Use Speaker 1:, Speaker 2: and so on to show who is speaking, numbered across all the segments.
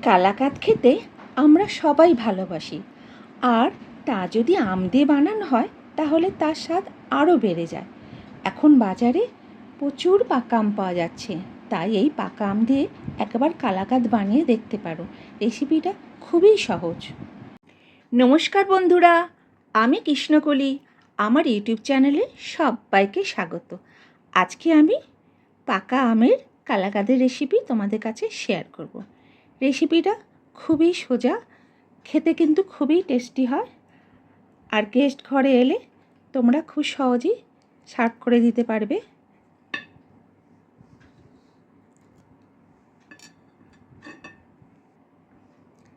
Speaker 1: কালাকাঁদ খেতে আমরা সবাই ভালোবাসি, আর তা যদি আম দিয়ে বানানো হয় তাহলে তার স্বাদ আরও বেড়ে যায়। এখন বাজারে প্রচুর পাকা আম পাওয়া যাচ্ছে, তাই এই পাকা আম দিয়ে একবার কালাকাঁদ বানিয়ে দেখতে পারো। রেসিপিটা খুবই সহজ। নমস্কার বন্ধুরা, আমি কৃষ্ণকলি। আমার ইউটিউব চ্যানেলে সবাইকে স্বাগত। আজকে আমি পাকা আমের কালাকাঁদের রেসিপি তোমাদের কাছে শেয়ার করব। রেসিপিটা খুবই সোজা, খেতে কিন্তু খুবই টেস্টি হয়, আর গেস্ট ঘরে এলে তোমরা খুব সহজেই সার্ভ করে দিতে পারবে।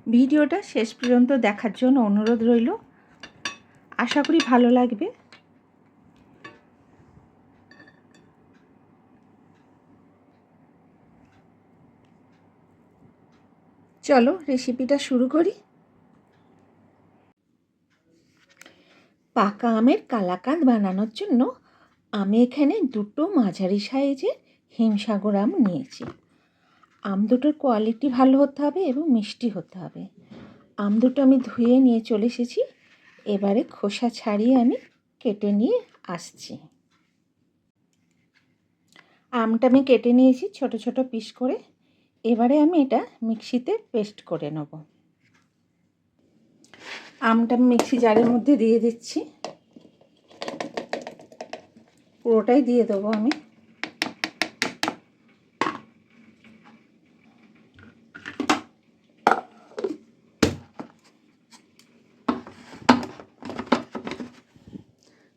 Speaker 1: ভিডিওটা শেষ পর্যন্ত দেখার জন্য অনুরোধ রইল, আশা করি ভালো লাগবে। চলো রেসিপিটা শুরু করি। পাকা আমের কালাকাঁদ বানানোর জন্য আমি এখানে দুটো মাঝারি সাইজের হিমসাগর আম নিয়েছি। আম দুটোর কোয়ালিটি ভালো হতে হবে এবং মিষ্টি হতে হবে। আম দুটো আমি ধুয়ে নিয়ে চলে এসেছি। এবারে খোসা ছাড়িয়ে আমি কেটে নিয়ে আসছি। আমটা আমি কেটে নিয়েছি ছোট ছোট পিস করে। এবারে আমি এটা মিক্সিতে পেস্ট করে নেব। আমটা আমি মিক্সি জারের মধ্যে দিয়ে দিচ্ছি, পুরোটাই দিয়ে দেবো আমি।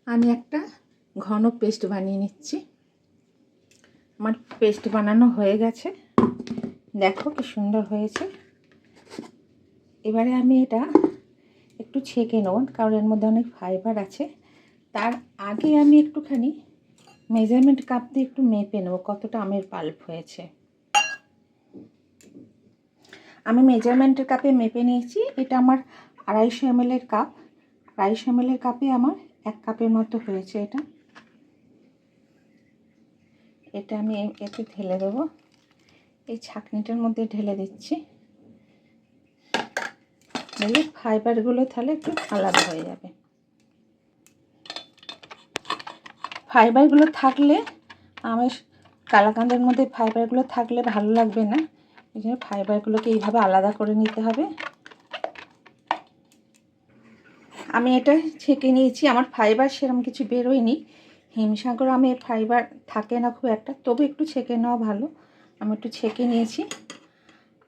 Speaker 1: আমি একটা ঘন পেস্ট বানিয়ে নিচ্ছি। আমার পেস্ট বানানো হয়ে গেছে, দেখো কি সুন্দর হয়েছে। এবারে আমি এটা একটু ছেঁকে নেব, কারণ এর মধ্যে অনেক ফাইবার আছে। তার আগে আমি একটুখানি মেজারমেন্ট কাপ দিয়ে একটু মেপে নেব কতটা আমের পাল্প হয়েছে। আমি মেজারমেন্টের কাপে মেপে নিয়েছি। এটা আমার 250 ml কাপ। 250 ml কাপে আমার 1 কাপের মতো হয়েছে। এটা আমি এতে ঢেলে দেবো। এই ছাঁকনিটার মধ্যে ঢেলে দিচ্ছি, দিলে ফাইবারগুলো তাহলে একটু আলাদা হয়ে যাবে। ফাইবারগুলো থাকলে আমার কালাকাঁদের মধ্যে ফাইবারগুলো থাকলে ভালো লাগবে না, এই জন্য ফাইবারগুলোকে এইভাবে আলাদা করে নিতে হবে। আমি এটা ছেঁকে নিয়েছি, আমার ফাইবার সেরকম কিছু বেরোয়নি। হিমসাগর আমে ফাইবার থাকে না খুব একটা, তবু একটু ছেঁকে নেওয়া ভালো। আমি একটু ছেঁকে নিয়েছি।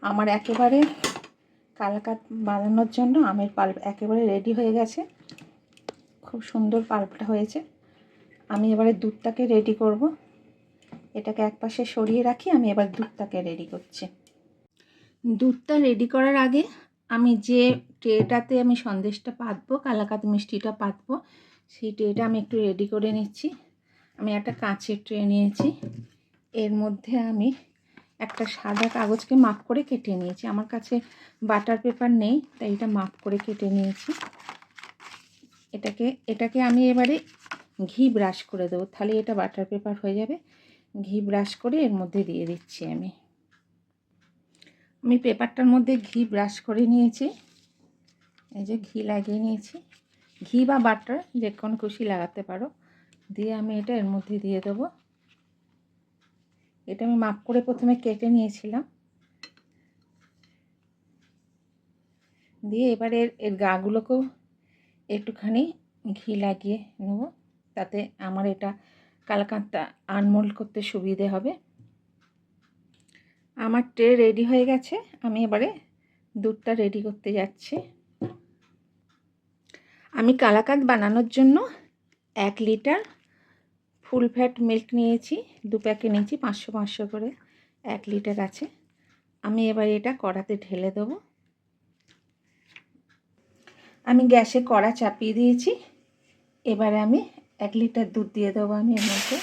Speaker 1: আমার একেবারে কালাকাঁদ বানানোর জন্য আমের পাল্প একেবারে রেডি হয়ে গেছে। খুব সুন্দর পাল্পটা হয়েছে। আমি এবারে দুধটাকে রেডি করব। এটাকে একপাশে সরিয়ে রাখি, আমি এবার দুধটাকে রেডি করছি। দুধটা রেডি করার আগে আমি যে ট্রেটাতে আমি সন্দেশটা পাতবো, কালাকাঁদ মিষ্টিটা পাতবো, সেই ট্রেটা আমি একটু রেডি করে নিচ্ছি। আমি একটা কাঁচের ট্রে নিয়েছি। এর মধ্যে আমি একটা সাদা কাগজকে মাপ করে কেটে নিয়েছি। আমার কাছে বাটার পেপার নেই, তাই এটা মাপ করে কেটে নিয়েছি। এটাকে আমি এবারে ঘি ব্রাশ করে দেবো, তাহলে এটা বাটার পেপার হয়ে যাবে। ঘি ব্রাশ করে এর মধ্যে দিয়ে দিচ্ছি। আমি পেপারটার মধ্যে ঘি ব্রাশ করে নিয়েছি। এই যে ঘি লাগিয়ে নিয়েছি, ঘি বা বাটার যে কোনো খুশি লাগাতে পারো। দিয়ে আমি এটা এর মধ্যে দিয়ে দেবো। এটা আমি মাপ করে প্রথমে কেটে নিয়েছিলাম। দিয়ে এবারে এর গাগুলোকেও একটুখানি ঘি লাগিয়ে নেব, তাতে আমার এটা কালাকাঁদটা আনমোল্ড করতে সুবিধে হবে। আমার ট্রে রেডি হয়ে গেছে। আমি এবারে দুধটা রেডি করতে যাচ্ছি। আমি কালাকাঁদ বানানোর জন্য 1 লিটার ফুল ফ্যাট মিল্ক নিয়েছি। 2 প্যাকেট নিয়েছি, 500 500 করে 1 লিটার আছে। আমি এবার এটা কড়াতে ঢেলে দেবো। আমি গ্যাসে কড়া চাপিয়ে দিয়েছি। এবারে আমি 1 লিটার দুধ দিয়ে দেবো আমি এর মধ্যে।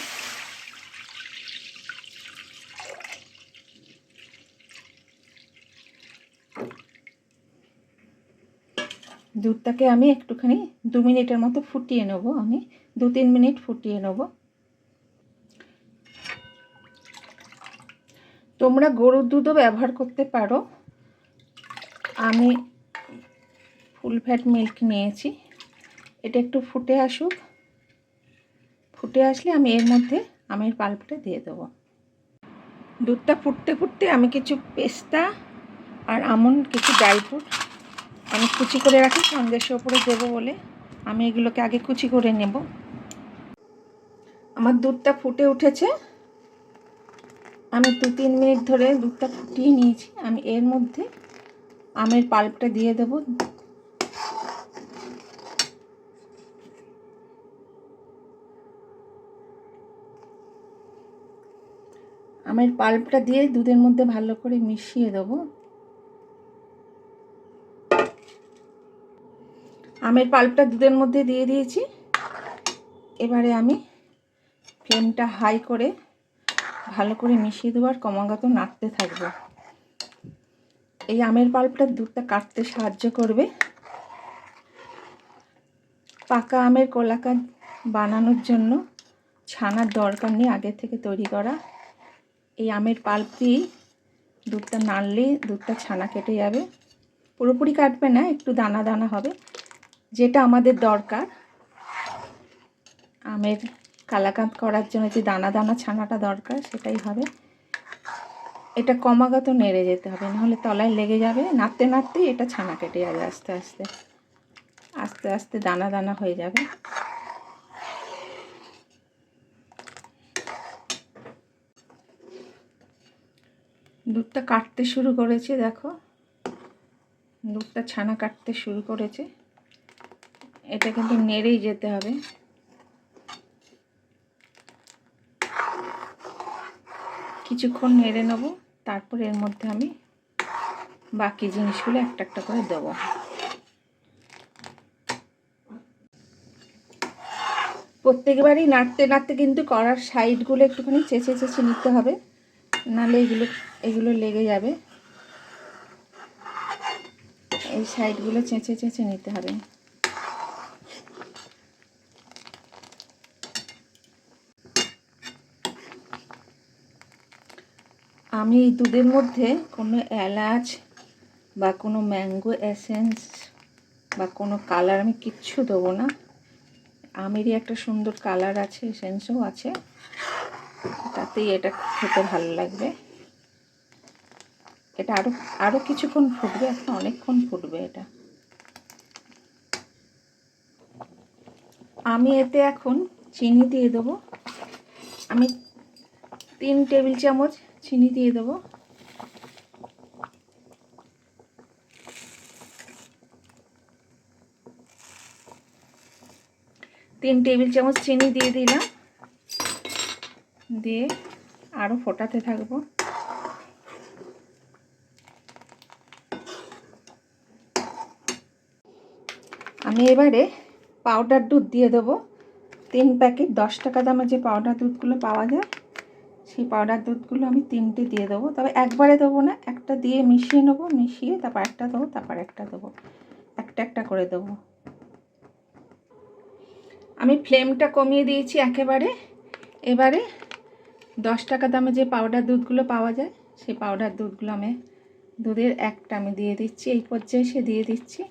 Speaker 1: দুধটাকে আমি একটুখানি 2 মিনিটের মতো ফুটিয়ে নেব। আমি 2-3 মিনিট ফুটিয়ে নেব। তোমরা গরুর দুধও ব্যবহার করতে পারো, আমি ফুল ফ্যাট মিল্ক নিয়েছি। এটা একটু ফুটে আসুক, ফুটে আসলে আমি এর মধ্যে আমের পাল্পটা দিয়ে দেবো। দুধটা ফুটতে ফুটতে আমি কিছু পেস্তা আর আমন্ড, কিছু ড্রাই ফ্রুট আমি কুচি করে রাখি সন্দেশের ওপরে দেবো বলে, আমি এগুলোকে আগে কুচি করে নেব। আমার দুধটা ফুটে উঠেছে, আমি 2-3 মিনিট ধরে দুধটা ফুটিয়ে নিয়েছি। আমি এর মধ্যে আমের পাল্পটা দিয়ে দেব। আমের পাল্পটা দিয়ে দুধের মধ্যে ভালো করে মিশিয়ে দেব। আমের পাল্পটা দুধের মধ্যে দিয়ে দিয়েছি। এবারে আমি ফ্লেমটা হাই করে ভালো করে মিশিয়ে দেবো আর ক্রমাগত নাড়তে থাকবো। এই আমের পাল্পটা দুধটা কাটতে সাহায্য করবে। পাকা আমের কলাকাঁদ বানানোর জন্য ছানার দরকার নেই, আগে থেকে তৈরি করা। এই আমের পাল্প দিয়ে দুধটা নাড়লে দুধটা ছানা কেটে যাবে। পুরোপুরি কাটবে না, একটু দানা দানা হবে, যেটা আমাদের দরকার। আমের কালাকাঁদ করার জন্য যে দানা দানা ছানাটা দরকার সেটাই হবে। এটা ক্রমাগত নেড়ে যেতে হবে, নাহলে তলায় লেগে যাবে। নাড়তে নাড়তেই এটা ছানা কেটে যাবে, আস্তে আস্তে আস্তে আস্তে দানা দানা হয়ে যাবে। দুধটা কাটতে শুরু করেছে, দেখো দুধটা ছানা কাটতে শুরু করেছে। এটা কিন্তু নেড়েই যেতে হবে। কিছুক্ষণ নেড়ে নেব, তারপর এর মধ্যে আমি বাকি জিনিসগুলো একটা একটা করে দেবো। প্রত্যেকবারই নাড়তে নাড়তে কিন্তু কড়ার সাইডগুলো একটুখানি চেঁচে চেঁচে নিতে হবে, নাহলে এগুলো লেগে যাবে। এই সাইডগুলো চেঁচে চেঁচে নিতে হবে। আমি এই দুধের মধ্যে কোনো এলাচ বা কোনো ম্যাঙ্গো এসেন্স বা কোনো কালার আমি কিচ্ছু দেবো না। আমেরই একটা সুন্দর কালার আছে, এসেন্সও আছে, তাতেই এটা খেতে ভালো লাগবে। এটা আরও কিছুক্ষণ ফুটবে, এখন অনেকক্ষণ ফুটবে এটা। আমি এতে এখন চিনি দিয়ে দেবো। আমি 3 টেবিল চামচ চিনি দিয়ে দেবো। তিন টেবিল চামচ চিনি দিয়ে দিলাম, দিয়ে আরও ফোটাতে থাকবো। আমি এবারে পাউডার দুধ দিয়ে দেবো। 3 প্যাকেট 10 টাকা দামের যে পাউডার দুধগুলো পাওয়া যায়, সেই পাউডার দুধগুলো আমি 3টে দিয়ে দেবো। তবে একবারে দেবো না, একটা দিয়ে মিশিয়ে নেবো, মিশিয়ে তারপর একটা দেবো, তারপর একটা দেবো, একটা একটা করে দেবো। আমি ফ্লেমটা কমিয়ে দিয়েছি একেবারে। এবারে 10 টাকা দামে যে পাউডার দুধগুলো পাওয়া যায়, সেই পাউডার দুধগুলো আমি দুধের একটা আমি দিয়ে দিচ্ছি, এই পর্যায়ে এসে দিয়ে দিচ্ছি।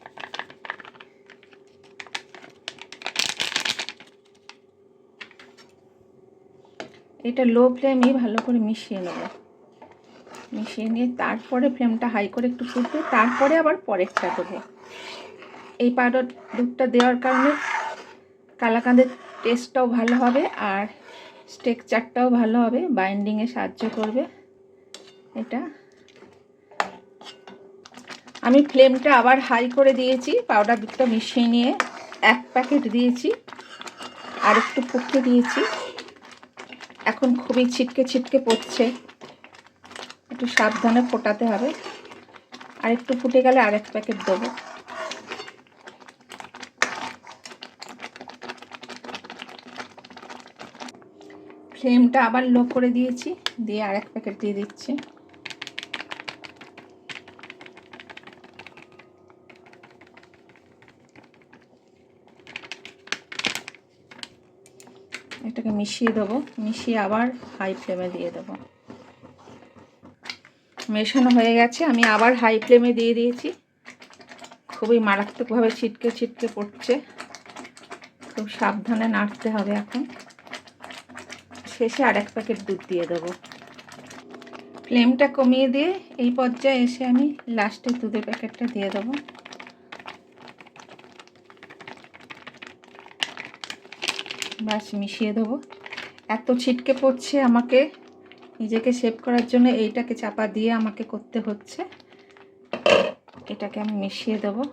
Speaker 1: এটা লো ফ্লেমেই ভালো করে মিশিয়ে নেব। মিশিয়ে নিয়ে তারপরে ফ্লেমটা হাই করে একটু ফুটবে, তারপরে আবার পরেরটা দেবো। এই পাউডার দুধটা দেওয়ার কারণে কালাকাঁদের টেস্টটাও ভালো হবে আর স্ট্রাকচারটাও ভালো হবে, বাইন্ডিংয়ে সাহায্য করবে এটা। আমি ফ্লেমটা আবার হাই করে দিয়েছি, পাউডার দুধটা মিশিয়ে নিয়ে 1 প্যাকেট দিয়েছি, আর একটু ফুটতে দিয়েছি। এখন খুবই ছিটকে ছিটকে পড়ছে, একটু সাবধানে ফোটাতে হবে। আর একটু ফুটে গেলে আর 1 প্যাকেট দেবো। ফ্লেমটা আবার লো করে দিয়েছি, দিয়ে আর 1 প্যাকেট দিয়ে দিচ্ছি। এটাকে মিশিয়ে দেবো, মিশিয়ে আবার হাই ফ্লেমে দিয়ে দেবো। মেশানো হয়ে গেছে, আমি আবার হাই ফ্লেমে দিয়ে দিয়েছি। খুবই মারাত্মকভাবে ছিটকে ছিটকে পড়ছে, খুব সাবধানে নাড়তে হবে। এখন শেষে আর 1 প্যাকেট দুধ দিয়ে দেবো। ফ্লেমটা কমিয়ে দিয়ে এই পর্যায়ে এসে আমি লাস্টে দুধের প্যাকেটটা দিয়ে দেবো। ব্যাস মিশিয়ে দেবো। এত ছিটকে পড়ছে, আমাকে নিজেকে সেভ করার জন্য এইটাকে চাপা দিয়ে আমাকে করতে হচ্ছে। এটাকে আমি মিশিয়ে দেবো,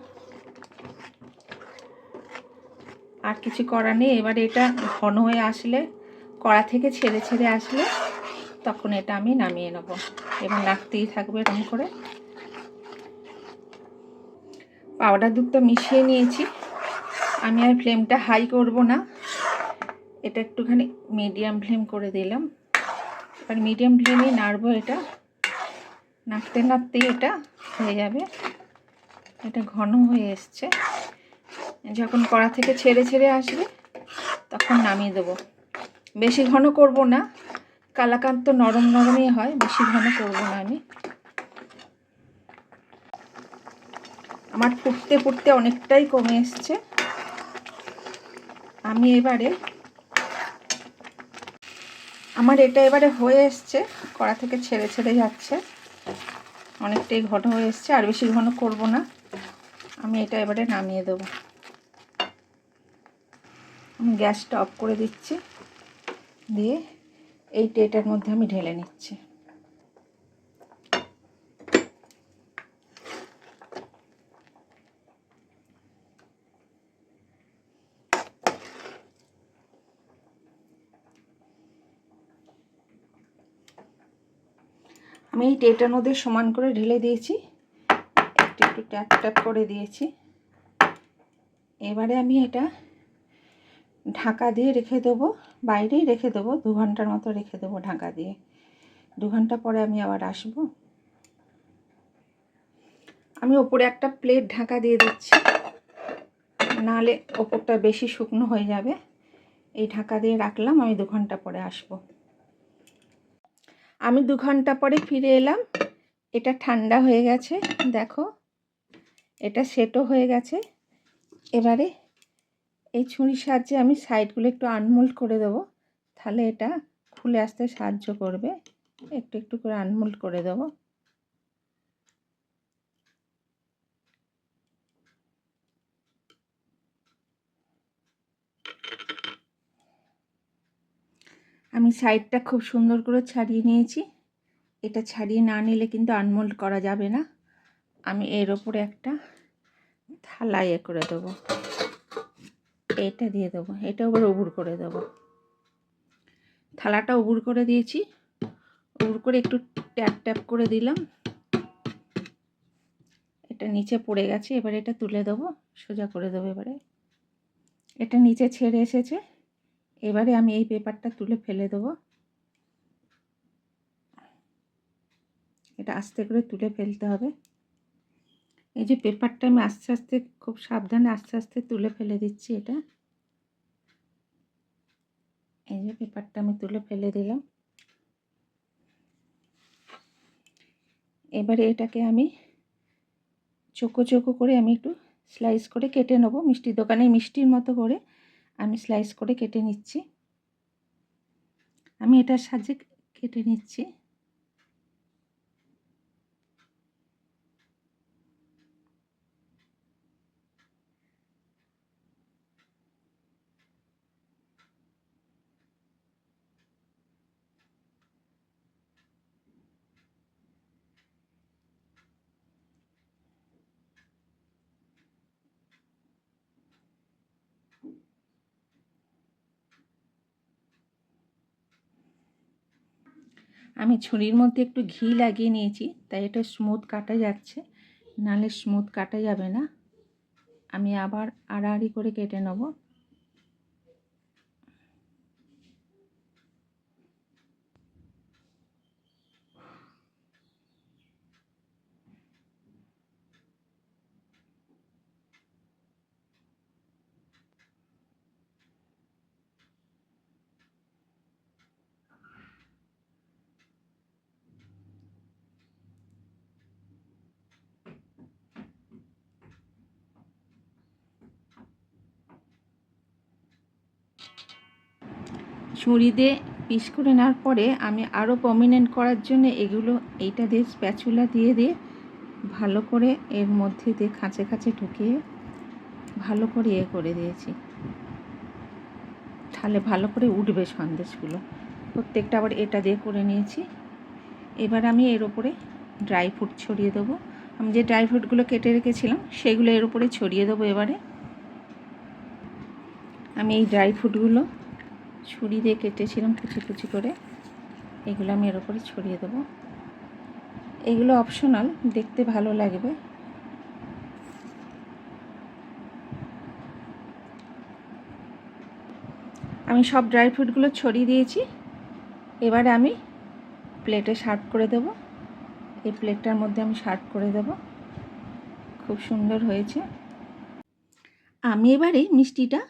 Speaker 1: আর কিছু করার নেই। এবার এটা ঘন হয়ে আসলে, কড়া থেকে ছেড়ে ছেড়ে আসলে, তখন এটা আমি নামিয়ে নেব এবং নাড়তেই থাকবে এরকম করে। পাউডার দুধটা মিশিয়ে নিয়েছি। আমি আর ফ্লেমটা হাই করব না, এটা একটুখানি মিডিয়াম ফ্লেম করে দিলাম। এবার মিডিয়াম ফ্লেমেই নাড়বো। এটা নাড়তে নাড়তেই এটা হয়ে যাবে। এটা ঘন হয়ে এসছে, যখন কড়া থেকে ছেড়ে ছেড়ে আসবে তখন নামিয়ে দেবো। বেশি ঘন করব না, কালাকাঁদ তো নরম নরমই হয়, বেশি ঘন করব না আমি। আমার ফুটতে ফুটতে অনেকটাই কমে এসছে। আমি এবারে, আমার এটা এবারে হয়ে এসছে, কড়া থেকে ছেড়ে ছেড়ে যাচ্ছে, অনেকটাই ঘন হয়ে এসছে। আর বেশি ঘন করব না, আমি এটা এবারে নামিয়ে দেবো। আমি গ্যাসটা অফ করে দিচ্ছি, দিয়ে এই ট্রেটার মধ্যে আমি ঢেলে নিচ্ছি। আমি এই ট্রেটার মধ্যে সমান করে ঢেলে দিয়েছি, একটু একটু ট্যাপ ট্যাপ করে দিয়েছি। এবারে আমি এটা ঢাকা দিয়ে রেখে দেবো, বাইরেই রেখে দেবো, 2 ঘন্টার মতো রেখে দেবো ঢাকা দিয়ে। 2 ঘন্টা পরে আমি আবার আসবো। আমি ওপরে একটা প্লেট ঢাকা দিয়ে দিচ্ছি, নাহলে ওপরটা বেশি শুকনো হয়ে যাবে। এই ঢাকা দিয়ে রাখলাম, আমি 2 ঘন্টা পরে আসবো। আমি 2 ঘন্টা পরে ফিরে এলাম। এটা ঠান্ডা হয়ে গেছে, দেখো এটা সেটও হয়ে গেছে। এবারে এই ছুরির সাহায্যে আমি সাইডগুলো একটু আনমোল্ড করে দেবো, তাহলে এটা খুলে আসতে সাহায্য করবে। একটু একটু করে আনমোল্ড করে দেবো। আমি সাইডটা খুব সুন্দর করে ছাড়িয়ে নিয়েছি। এটা ছাড়িয়ে না নিলে কিন্তু আনমোল্ড করা যাবে না। আমি এর ওপরে একটা থালা করে দেবো, এটা দিয়ে দেবো, এটা আবার উবুড় করে দেবো। থালাটা উবুড় করে দিয়েছি, উবুড় করে একটু ট্যাপ ট্যাপ করে দিলাম। এটা নিচে পড়ে গেছে, এবারে এটা তুলে দেবো, সোজা করে দেবো। এবারে এটা নিচে ছেড়ে এসেছে, এবারে আমি এই পেপারটা তুলে ফেলে দেবো। এটা আস্তে করে তুলে ফেলতে হবে। এই যে পেপারটা আমি আস্তে আস্তে, খুব সাবধানে আস্তে আস্তে তুলে ফেলে দিচ্ছি। এটা, এই যে পেপারটা আমি তুলে ফেলে দিলাম। এবারে এটাকে আমি চোখো চোখো করে আমি একটু স্লাইস করে কেটে নেব। মিষ্টির দোকানে মিষ্টির মতো করে আমি স্লাইস করে কেটে নিচ্ছি। আমি এটার সাহায্যে কেটে নিচ্ছি। আমি ছুরির মধ্যে একটু ঘি লাগিয়ে নিয়েছি, তাই এটা স্মুথ কাটা যাচ্ছে, নাহলে স্মুথ কাটা যাবে না। আমি আবার আড়াআড়ি করে কেটে নেব। ছুরি দিয়ে পিস করে নেওয়ার পরে আমি আরও প্রমিনেন্ট করার জন্য এগুলো এইটা দিয়ে স্প্যাচুলা দিয়ে ভালো করে এর মধ্যে দিয়ে খাঁচে খাঁচে ঢুকিয়ে ভালো করে করে দিয়েছি, তাহলে ভালো করে উঠবে সন্দেশগুলো। প্রত্যেকটা আবার এটা দিয়ে করে নিয়েছি। এবার আমি এর ওপরে ড্রাই ফ্রুট ছড়িয়ে দেবো। আমি যে ড্রাই ফ্রুটগুলো কেটে রেখেছিলাম সেগুলো এর উপরে ছড়িয়ে দেবো। এবারে আমি এই ড্রাই ফ্রুটগুলো ছুরি দিয়ে কেটেছিলাম কুচি কুচি করে, এগুলো আমি এর উপরে ছড়িয়ে দেবো। এগুলো অপশনাল, দেখতে ভালো লাগবে। আমি সব ড্রাই ফ্রুটগুলো ছড়িয়ে দিয়েছি। এবারে আমি প্লেটে সার্ভ করে দেব। এই প্লেটটার মধ্যে আমি সার্ভ করে দেব। খুব সুন্দর হয়েছে। আমি এবারে মিষ্টিটা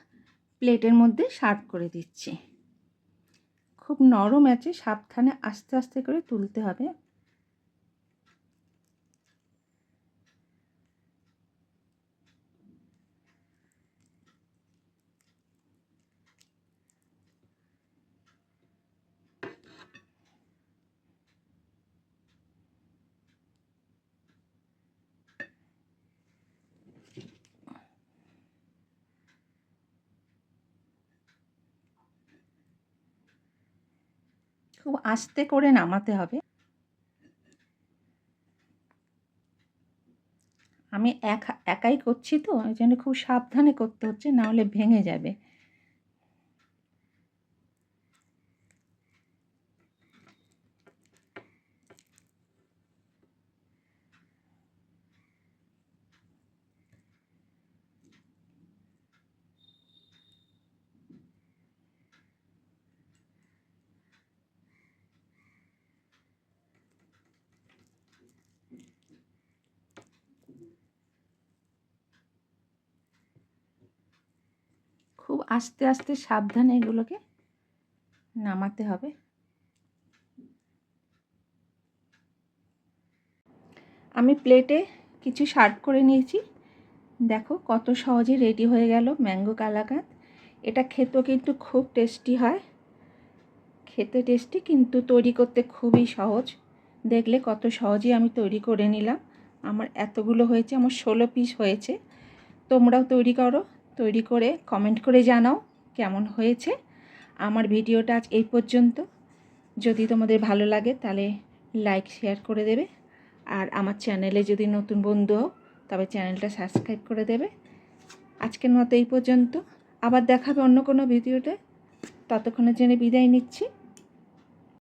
Speaker 1: প্লেটের মধ্যে সার্ভ করে দিচ্ছি। খুব নরম আছে, সাবধানে আস্তে আস্তে করে তুলতে হবে। খুব আস্তে করে নামাতে হবে। আমি একাই করছি তো, এই জন্য খুব সাবধানে করতে হচ্ছে, না হলে ভেঙে যাবে। খুব আস্তে আস্তে সাবধানে এগুলোকে নামাতে হবে। আমি প্লেটে কিছু সার্ভ করে নিয়েছি। দেখো কত সহজে রেডি হয়ে গেল ম্যাঙ্গো কালাকাঁদ। এটা খেতেও কিন্তু খুব টেস্টি হয়। খেতে টেস্টি, কিন্তু তৈরি করতে খুবই সহজ। দেখলে কত সহজেই আমি তৈরি করে নিলাম। আমার এতগুলো হয়েছে, আমার 16 পিস হয়েছে। তোমরাও তৈরি করো, তৈরি করে কমেন্ট করে জানাও কেমন হয়েছে। আমার ভিডিওটা আজ এই পর্যন্ত। যদি তোমাদের ভালো লাগে তাহলে লাইক শেয়ার করে দেবে, আর আমার চ্যানেলে যদি নতুন বন্ধু হও তবে চ্যানেলটা সাবস্ক্রাইব করে দেবে। আজকের মতো এই পর্যন্ত, আবার দেখাবে অন্য কোনো ভিডিওতে। ততক্ষণের জন্য বিদায় নিচ্ছি।